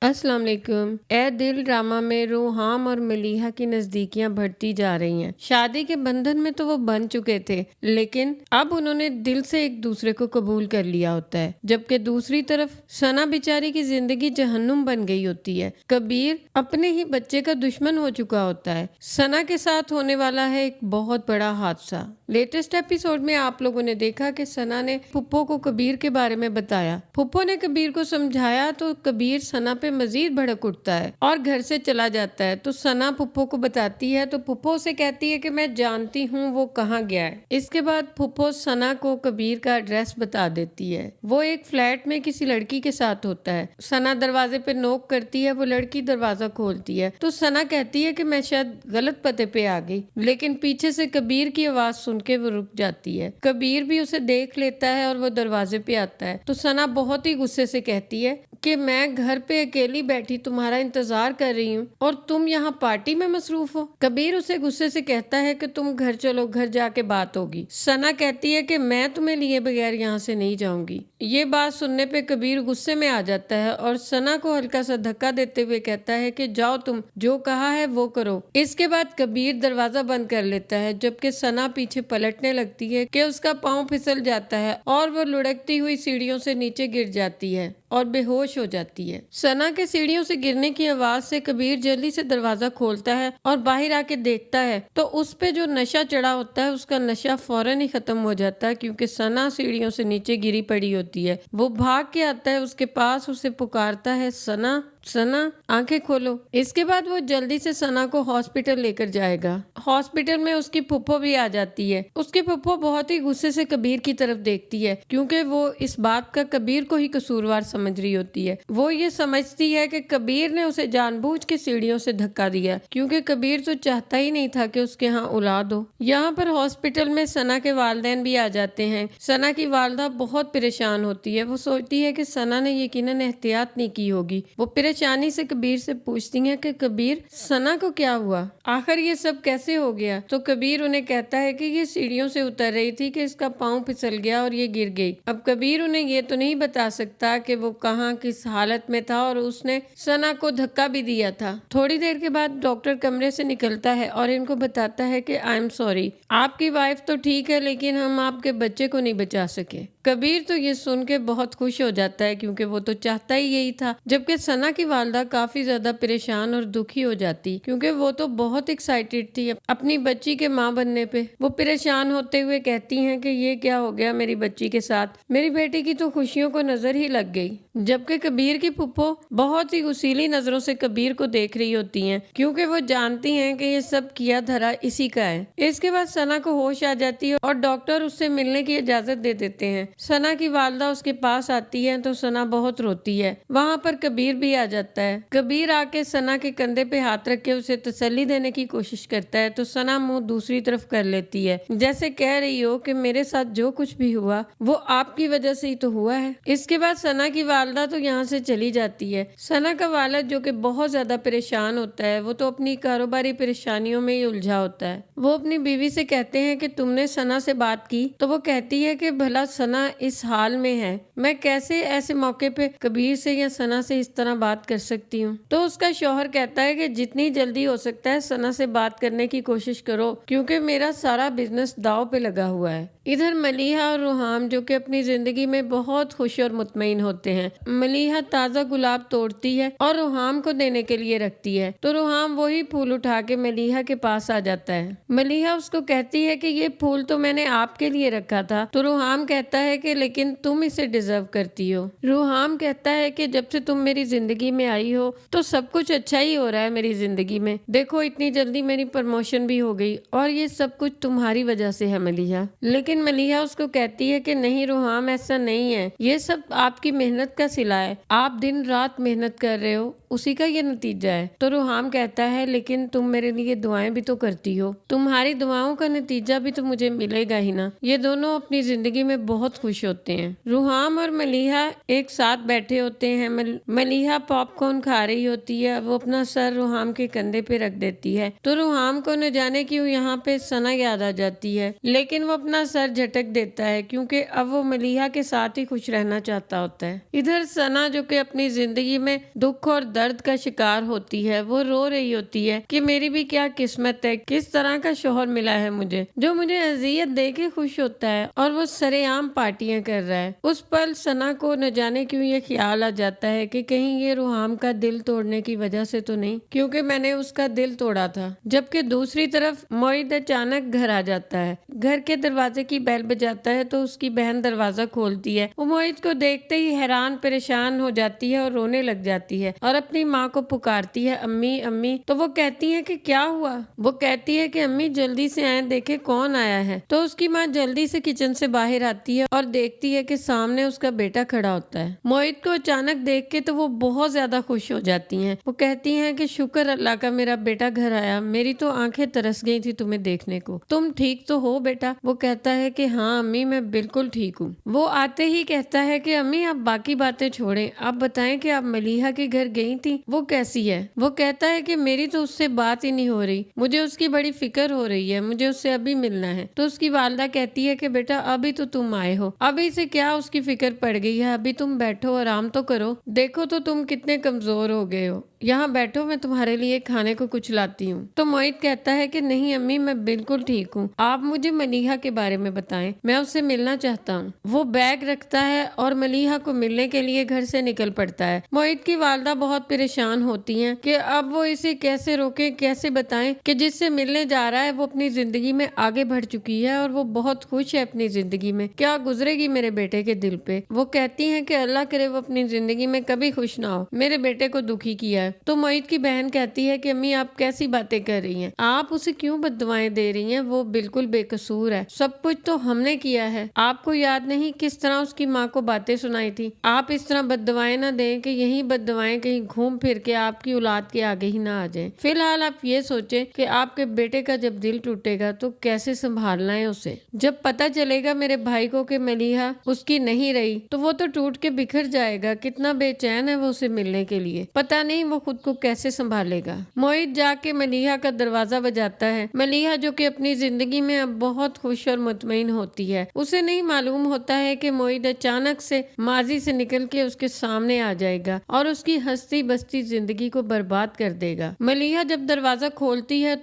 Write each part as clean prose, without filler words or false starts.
अस्सलाम वालेकुम। ए दिल ड्रामा में रूहाम और मलीहा की नजदीकियां बढ़ती जा रही हैं। शादी के बंधन में तो वो बन चुके थे, लेकिन अब उन्होंने दिल से एक दूसरे को कबूल कर लिया होता है, जबकि दूसरी तरफ सना बेचारी की जिंदगी जहन्नुम बन गई होती है। कबीर अपने ही बच्चे का दुश्मन हो चुका होता है। सना के साथ होने वाला है एक बहुत बड़ा हादसा। लेटेस्ट एपिसोड में आप लोगों ने देखा कि सना ने फुप्पो को कबीर के बारे में बताया। फुप्पो ने कबीर को समझाया तो कबीर सना पे मजीद भड़क उठता है और घर से चला जाता है। तो सना फुप्पो को बताती है तो फुप्पो से कहती है कि मैं जानती हूँ वो कहाँ गया है। इसके बाद फुप्पो सना को कबीर का एड्रेस बता देती है। वो एक फ्लैट में किसी लड़की के साथ होता है। सना दरवाजे पे नोक करती है, वो लड़की दरवाजा खोलती है तो सना कहती है कि मैं शायद गलत पते पे आ गई, लेकिन पीछे से कबीर की आवाज सुन के वो रुक जाती है। कबीर भी उसे देख लेता है और वो दरवाजे पे आता है तो सना बहुत ही गुस्से से कहती है कि मैं घर पे अकेली बैठी तुम्हारा इंतजार कर रही हूँ और तुम यहाँ पार्टी में मसरूफ हो। कबीर उसे गुस्से से कहता है कि तुम घर चलो, घर जाके बात होगी। सना कहती है कि मैं तुम्हें लिए बगैर यहाँ से नहीं जाऊंगी। ये बात सुनने पे कबीर गुस्से में आ जाता है और सना को हल्का सा धक्का देते हुए कहता है कि जाओ, तुम जो कहा है वो करो। इसके बाद कबीर दरवाजा बंद कर लेता है, जबकि सना पीछे पलटने लगती है कि उसका पाँव फिसल जाता है और वो लुढ़कती हुई सीढ़ियों से नीचे गिर जाती है और बेहोश हो जाती है। सना के सीढ़ियों से गिरने की आवाज से कबीर जल्दी से दरवाजा खोलता है और बाहर आके देखता है तो उस पे जो नशा चढ़ा होता है उसका नशा फौरन ही खत्म हो जाता है, क्योंकि सना सीढ़ियों से नीचे गिरी पड़ी होती है। वो भाग के आता है उसके पास, उसे पुकारता है, सना सना आंखें खोलो। इसके बाद वो जल्दी से सना को हॉस्पिटल लेकर जाएगा। हॉस्पिटल में उसकी फुप्पो भी आ जाती है। उसकी फुप्पो बहुत ही गुस्से से कबीर की तरफ देखती है, क्योंकि वो इस बात का कबीर को ही कसूरवार समझ रही होती है। वो ये समझती है कि कबीर ने उसे जानबूझ के सीढ़ियों से धक्का दिया, क्योंकि कबीर तो चाहता ही नहीं था कि उसके यहाँ औलाद हो। यहाँ पर हॉस्पिटल में सना के वालिदैन भी आ जाते हैं। सना की वालदा बहुत परेशान होती है। वो सोचती है कि सना ने यकीनन एहतियात नहीं की होगी। वो परेशानी से कबीर से पूछती हैं कि कबीर, सना को क्या हुआ, आखिर ये सब कैसे हो गया। तो कबीर उन्हें कहता है कि ये सीढ़ियों से उतर रही थी कि इसका पाँव फिसल गया और ये गिर गई। अब कबीर उन्हें ये तो नहीं बता सकता कि वो कहाँ किस हालत में था और उसने सना को धक्का भी दिया था। थोड़ी देर के बाद डॉक्टर कमरे से निकलता है और इनको बताता है कि आई एम सॉरी, आपकी वाइफ तो ठीक है लेकिन हम आपके बच्चे को नहीं बचा सके। कबीर तो ये सुन के बहुत खुश हो जाता है, क्योंकि वो तो चाहता ही यही था। जबकि सना की वालदा काफी ज्यादा परेशान और दुखी हो जाती, क्योंकि वो तो बहुत एक्साइटेड थी अपनी बच्ची के माँ बनने पे। वो परेशान होते हुए कहती हैं कि ये क्या हो गया मेरी बच्ची के साथ, मेरी बेटी की तो खुशियों को नजर ही लग गई। जबकि कबीर की फुप्पो बहुत ही गुस्सीली नजरों से कबीर को देख रही होती हैं, क्योंकि वो जानती हैं कि ये सब किया धरा इसी का है। इसके बाद सना को होश आ जाती है और डॉक्टर उससे मिलने की इजाजत दे देते हैं। सना की वालदा उसके पास आती है तो सना बहुत रोती है। वहाँ पर कबीर भी आ जाता है। कबीर आके सना के कंधे पे हाथ रख के उसे तसल्ली देने की कोशिश करता है तो सना मुंह दूसरी तरफ कर लेती है, जैसे कह रही हो कि मेरे साथ जो कुछ भी हुआ वो आपकी वजह से ही तो हुआ है। इसके बाद सना की वालदा तो यहाँ से चली जाती है। सना का वालिद जो कि बहुत ज्यादा परेशान होता है, वो तो अपनी कारोबारी परेशानियों में ही उलझा होता है। वो अपनी बीवी से कहते हैं कि तुमने सना से बात की, तो वो कहती है कि भला सना इस हाल में है, मैं कैसे ऐसे मौके पे कबीर से या सना से इस तरह बात कर सकती हूँ। तो उसका शौहर कहता है कि जितनी जल्दी हो सकता है सना से बात करने की कोशिश करो, क्योंकि मेरा सारा बिजनेस दाव पे लगा हुआ है। इधर मलीहा और रूहाम जो कि अपनी जिंदगी में बहुत खुश और मुतमईन होते हैं। मलीहा ताजा गुलाब तोड़ती है और रूहाम को देने के लिए रखती है, तो रूहाम वही फूल उठा के मलीहा के पास आ जाता है। मलीहा उसको कहती है कि ये फूल तो मैंने आपके लिए रखा था। तो रूहाम कहता है कि लेकिन तुम इसे डिजर्व करती हो। रूहाम कहता है कि जब से तुम मेरी जिंदगी में आई हो तो सब कुछ अच्छा ही हो रहा है मेरी जिंदगी में। देखो इतनी जल्दी मेरी प्रमोशन भी हो गई और ये सब कुछ तुम्हारी वजह से है मलीहा। लेकिन मलीहा उसको कहती है कि नहीं रूहाम, ऐसा नहीं है, ये सब आपकी मेहनत का सिला है। आप दिन रात मेहनत कर रहे हो उसी का ये नतीजा है। तो रुहाम कहता है लेकिन तुम मेरे लिए दुआएं भी तो करती हो, तुम्हारी दुआओं का नतीजा भी तो मुझे मिलेगा ही ना। ये दोनों अपनी जिंदगी में बहुत खुश होते हैं। रुहाम और मलीहा एक साथ बैठे होते हैं। मलीहा पॉपकॉर्न खा रही होती है। वो अपना सर रुहाम के कंधे पे रख देती है तो रुहाम को न जाने क्यों यहाँ पे सना याद आ जाती है, लेकिन वो अपना सर झटक देता है क्योंकि अब वो मलीहा के साथ ही खुश रहना चाहता होता है। इधर सना जो कि अपनी जिंदगी में दुख और दर्द का शिकार होती है, वो रो रही होती है कि मेरी भी क्या किस्मत है, किस तरह का शोहर मिला है मुझे जो मुझे अजियत दे के खुश होता है और वो सरेआम पार्टियां कर रहा है। उस पल सना को न जाने क्यों ये ख्याल आ जाता है कि कहीं ये रुहाम का दिल तोड़ने की वजह से तो नहीं, क्योंकि मैंने उसका दिल तोड़ा था। जबकि दूसरी तरफ मोहित अचानक घर आ जाता है। घर के दरवाजे की बेल बजाता है तो उसकी बहन दरवाजा खोलती है। वो मोहित को देखते ही हैरान परेशान हो जाती है और रोने लग जाती है और अपनी माँ को पुकारती है, अम्मी अम्मी। तो वो कहती है कि क्या हुआ? वो कहती है कि अम्मी जल्दी से आए, देखे कौन आया है। तो उसकी माँ जल्दी से किचन से बाहर आती है और देखती है कि सामने उसका बेटा खड़ा होता है। मोहित को अचानक देख के तो वो बहुत ज्यादा खुश हो जाती हैं। वो कहती हैं कि शुक्र अल्लाह का मेरा बेटा घर आया, मेरी तो आंखें तरस गई थी तुम्हें देखने को। तुम ठीक तो हो बेटा? वो कहता है कि हाँ अम्मी मैं बिल्कुल ठीक हूँ। वो आते ही कहता है कि अम्मी आप बाकी बातें छोड़ें, आप बताएं कि आप मलीहा के घर गई थी, वो कैसी है? वो कहता है कि मेरी तो उससे बात ही नहीं हो रही, मुझे उसकी बड़ी फिक्र हो रही है, मुझे उससे अभी मिलना है। तो उसकी वालदा कहती है कि बेटा अभी तो तुम आए हो, अभी से क्या उसकी फिक्र पड़ गई है, अभी तुम बैठो आराम तो करो, देखो तो तुम कितने कमजोर हो गए हो, यहाँ बैठो मैं तुम्हारे लिए खाने को कुछ लाती हूँ। तो मोहित कहता है कि नहीं अम्मी मैं बिल्कुल ठीक हूँ, आप मुझे मलीहा के बारे में बताएं, मैं उससे मिलना चाहता हूँ। वो बैग रखता है और मलीहा को मिलने के लिए घर से निकल पड़ता है। मोहित की वालदा बहुत परेशान होती हैं कि अब वो इसे कैसे रोके, कैसे बताएं कि जिससे मिलने जा रहा है वो अपनी जिंदगी में आगे बढ़ चुकी है और वो बहुत खुश है अपनी जिंदगी में, क्या गुजरेगी मेरे बेटे के दिल पे। वो कहती हैं कि अल्लाह करे वो अपनी जिंदगी में कभी खुश ना हो, मेरे बेटे को दुखी किया है। तो मोहित की बहन कहती है कि अम्मी आप कैसी बातें कर रही हैं, आप उसे क्यों बद्दुआएं दे रही हैं, वो बिल्कुल बेकसूर है, सब कुछ तो हमने किया है। आपको याद नहीं किस तरह उसकी माँ को बातें सुनाई थी? आप इस तरह बद्दुआएं ना दें कि यही बद्दुआएं कहीं घूम फिर के आपकी औलाद के आगे ही ना आ जाए। फिलहाल आप ये सोचे कि आपके बेटे का जब दिल टूटेगा तो कैसे संभालना है उसे। जब पता चलेगा मेरे भाई को कि मलीहा उसकी नहीं रही तो वो तो टूट के बिखर जाएगा, कितना बेचैन है वो उसे मिलने के लिए, पता नहीं वो खुद को कैसे संभालेगा। मोहित जाके मलीहा का दरवाजा बजाता है। मलीहा जो कि अपनी जिंदगी में अब बहुत खुश और मुतमईन होती है, उसे नहीं मालूम होता है कि मोहित अचानक से माजी से निकल के उसके सामने आ जाएगा और उसकी हंसती बसती जिंदगी को बर्बाद कर देगा। मलीहा जब दरवाजा खोलती है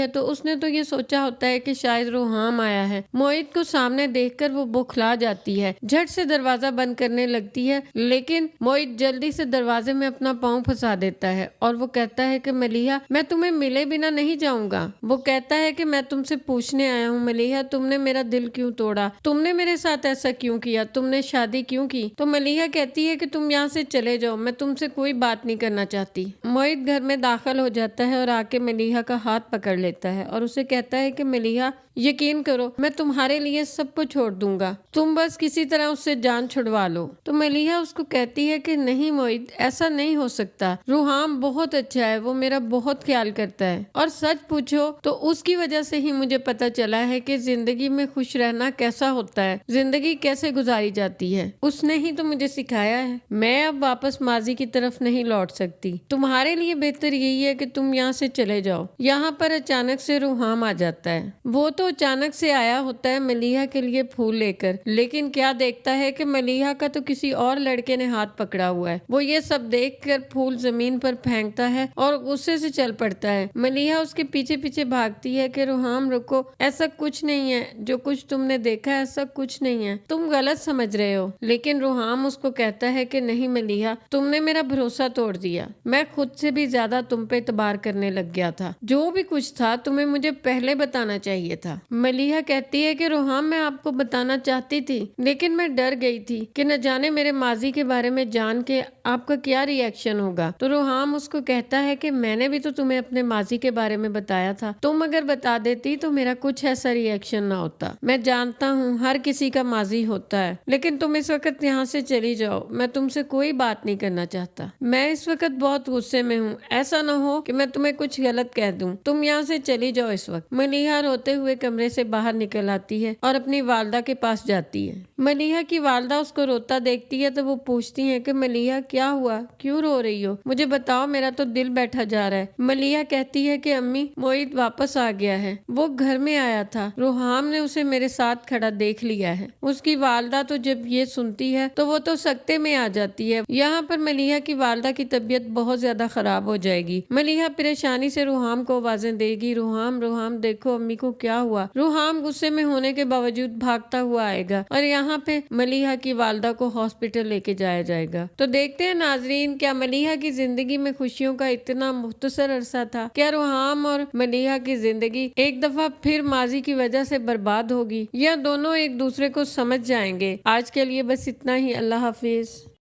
तो उसने तो ये सोचा होता है कि शायद रुहाम आया है। मोहित को सामने देखकर वो बौखला जाती है, झट से दरवाजा बंद करने लगती है, लेकिन मोहित जल्दी से दरवाजे में अपना पांव फंसा देता है और वो कहता है कि मलीहा मैं तुम्हें मिले बिना नहीं जाऊंगा। वो कहता है कि मैं तुमसे पूछने आया हूँ मलीहा, तुमने मेरा दिल क्यों तोड़ा, तुमने मेरे साथ ऐसा क्यों किया, तुमने शादी क्यों की? तो मलीहा कहती है कि तुम यहाँ से चले जाओ, मैं तुमसे कोई बात नहीं करना चाहती। मोहित घर में दाखिल हो जाता है और आके मलीहा का हाथ पकड़ लेता है और उसे कहता है कि मलीहा यकीन करो मैं तुम्हारे लिए सबको छोड़ दूंगा, तुम बस किसी तरह उससे जान छुड़वा लो। तो मलीहा उसको कहती है कि नहीं मोहित ऐसा नहीं हो सकता, रुहाम बहुत अच्छा है, वो मेरा बहुत ख्याल करता है और सच पूछो तो उसकी वजह से ही मुझे पता चला है कि जिंदगी में खुश रहना कैसा होता है, जिंदगी कैसे गुजारी जाती है, उसने ही तो मुझे सिखाया है। मैं अब वापस माजी की तरफ नहीं लौट सकती, तुम्हारे लिए बेहतर यही है कि तुम यहाँ से चले जाओ। यहाँ पर अचानक से रुहाम आ जाता है। वो तो अचानक से आया होता है मलीहा के लिए फूल लेकर, लेकिन क्या देखता है कि मलीहा का तो किसी और लड़के ने हाथ पकड़ा हुआ है। वो ये सब देखकर फूल जमीन पर फेंकता है और गुस्से से चल पड़ता है। मलीहा उसके पीछे पीछे भागती है कि रुहाम रुको, ऐसा कुछ नहीं है, जो कुछ तुमने देखा है ऐसा कुछ नहीं है, तुम गलत समझ रहे हो। लेकिन रुहाम उसको कहता है कि नहीं मलीहा तुमने मेरा भरोसा तोड़ दिया, मैं खुद से भी ज्यादा तुम पे एतबार करने लग गया था, जो भी कुछ था तुम्हें मुझे पहले बताना चाहिए था। تھا۔ ملیحہ کہتی ہے کہ روحام میں آپ کو بتانا چاہتی تھی لیکن میں ڈر گئی تھی کہ نہ جانے میرے ماضی کے بارے میں جان کے آپ کا کیا ری ایکشن ہوگا۔ تو روحام اس کو کہتا ہے کہ میں نے بھی تو تمہیں اپنے ماضی کے بارے میں بتایا تھا، تم اگر بتا دیتی تو میرا کچھ ایسا ری ایکشن نہ ہوتا۔ میں جانتا ہوں ہر کسی کا ماضی ہوتا ہے، لیکن تم اس وقت یہاں سے چلی جاؤ، میں تم سے کوئی بات نہیں کرنا چاہتا۔ میں اس وقت بہت غصے میں ہوں، ایسا نہ ہو کہ میں تمہیں کچھ غلط کہہ دوں، تم یہاں سے چلی جاؤ اس وقت۔ ملیحہ روتے ہوئے کمرے سے باہر نکل آتی ہے اور اپنی والدہ کے پاس جاتی ہے۔ ملیحہ کی والدہ اس کو روتا دیکھتی ہے تو وہ پوچھتی ہیں کہ ملیحہ کیا ہوا، کیوں رو رہی ہو، مجھے بتاؤ، میرا تو دل بیٹھا جا رہا ہے۔ ملیحہ کہتی ہے کہ امی، موعد واپس آ گیا ہے، وہ گھر میں آیا تھا، روحام نے اسے میرے ساتھ کھڑا دیکھ لیا ہے۔ اس کی والدہ تو جب یہ سنتی ہے تو وہ تو سکتے میں آ جاتی ہے۔ یہاں پر ملیحہ کی والدہ کی طبیعت بہت زیادہ خراب ہو جائے گی۔ ملیحہ پریشانی سے روحام کو آوازیں دے گی، روحام روحام دیکھو امی کو کیا ہوا۔ روحام غصے میں ہونے کے باوجود بھاگتا ہوا آئے گا اور یہاں پہ ملیحہ کی والدہ کو ہاسپٹل لے کے جایا جائے گا۔ تو دیکھتے ہیں ناظرین، کیا ملیحہ کی زندگی میں خوشیوں کا اتنا مختصر عرصہ تھا؟ کیا روحام اور ملیحہ کی زندگی ایک دفعہ پھر ماضی کی وجہ سے برباد ہوگی یا دونوں ایک دوسرے کو سمجھ جائیں گے؟ آج کے لیے بس اتنا ہی، اللہ حافظ۔